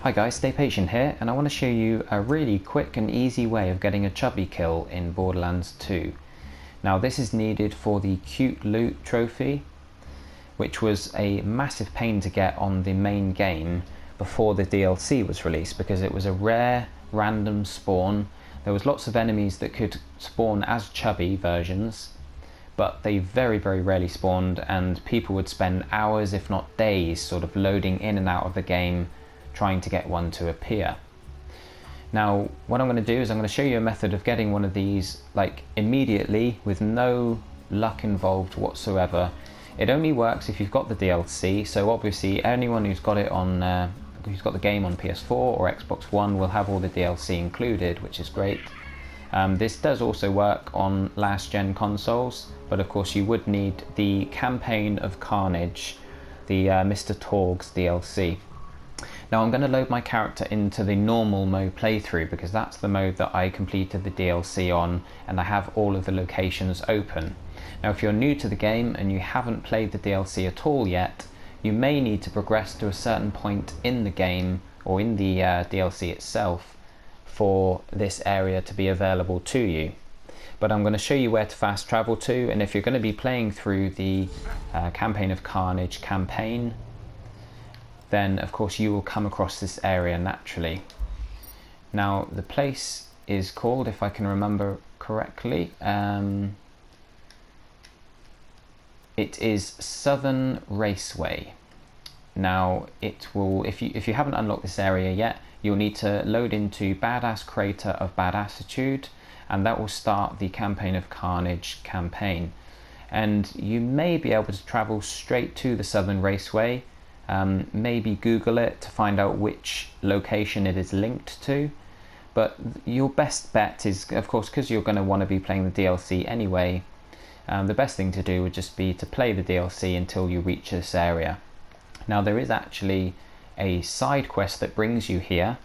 Hi guys, Stay-Patient here, and I want to show you a really quick and easy way of getting a Chubby kill in Borderlands 2. Now this is needed for the Cute Loot trophy, which was a massive pain to get on the main game before the DLC was released, because it was a rare random spawn. There was lots of enemies that could spawn as Chubby versions, but they very rarely spawned, and people would spend hours if not days sort of loading in and out of the game trying to get one to appear. Now what I'm going to do is I'm going to show you a method of getting one of these like immediately with no luck involved whatsoever. It only works if you've got the DLC, so obviously anyone who's got it on who's got the game on PS4 or Xbox One will have all the DLC included, which is great. This does also work on last gen consoles, but of course you would need the Campaign of Carnage, the Mr. Torgue's DLC. Now I'm going to load my character into the normal mode playthrough, because that's the mode that I completed the DLC on, and I have all of the locations open. Now if you're new to the game and you haven't played the DLC at all yet, you may need to progress to a certain point in the game or in the DLC itself for this area to be available to you. But I'm going to show you where to fast travel to, and if you're going to be playing through the Campaign of Carnage campaign, then of course you will come across this area naturally. Now the place is called, if I can remember correctly, it is Southern Raceway. Now it will, if you haven't unlocked this area yet, you'll need to load into Badass Crater of Badassitude, and that will start the Campaign of Carnage campaign. And you may be able to travel straight to the Southern Raceway. Maybe Google it to find out which location it is linked to, but your best bet is, of course, because you're going to want to be playing the DLC anyway, the best thing to do would just be to play the DLC until you reach this area. Now there is actually a side quest that brings you here.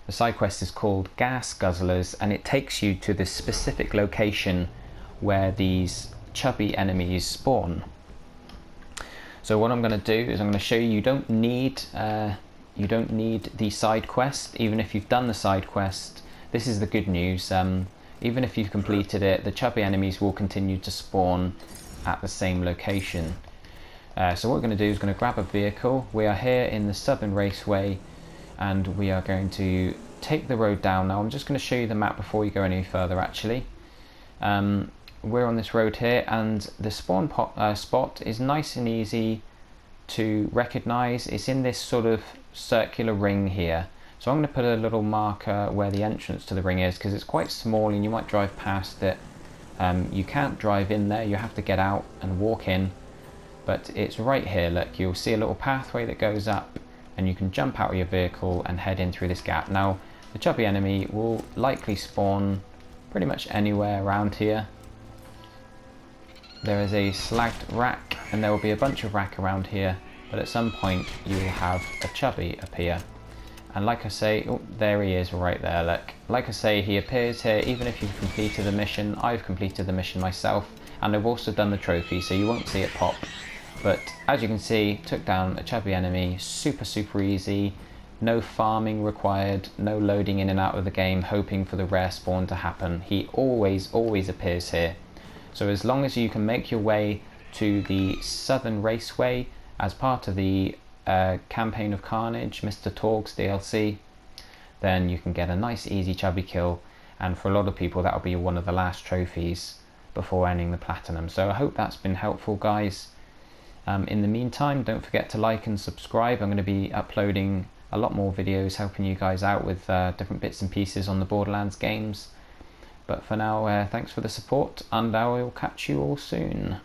The side quest is called Gas Guzzlers, and it takes you to this specific location where these chubby enemies spawn. So what I'm going to do is I'm going to show you, you don't need the side quest. Even if you've done the side quest, this is the good news. Even if you've completed it, the chubby enemies will continue to spawn at the same location. So what we're going to do is going to grab a vehicle. We are here in the Southern Raceway, and we are going to take the road down. Now I'm just going to show you the map before you go any further actually. We're on this road here, and the spawn spot is nice and easy to recognize. It's in this sort of circular ring here, so I'm going to put a little marker where the entrance to the ring is, because it's quite small and you might drive past it. You can't drive in there, you have to get out and walk in, but it's right here. Look, you'll see a little pathway that goes up, and you can jump out of your vehicle and head in through this gap. Now the chubby enemy will likely spawn pretty much anywhere around here. There is a slagged rack, and there will be a bunch of rack around here, but at some point you will have a chubby appear. And like I say, oh, there he is right there, look. Like I say, he appears here even if you've completed the mission. I've completed the mission myself, and I've also done the trophy, so you won't see it pop. But as you can see, took down a chubby enemy, super easy, no farming required, no loading in and out of the game hoping for the rare spawn to happen. He always appears here. So as long as you can make your way to the Southern Raceway as part of the Campaign of Carnage, Mr. Torgue's DLC, then you can get a nice easy chubby kill, and for a lot of people that will be one of the last trophies before earning the platinum. So I hope that's been helpful, guys. In the meantime, don't forget to like and subscribe. I'm going to be uploading a lot more videos helping you guys out with different bits and pieces on the Borderlands games. But for now, thanks for the support, and I will catch you all soon.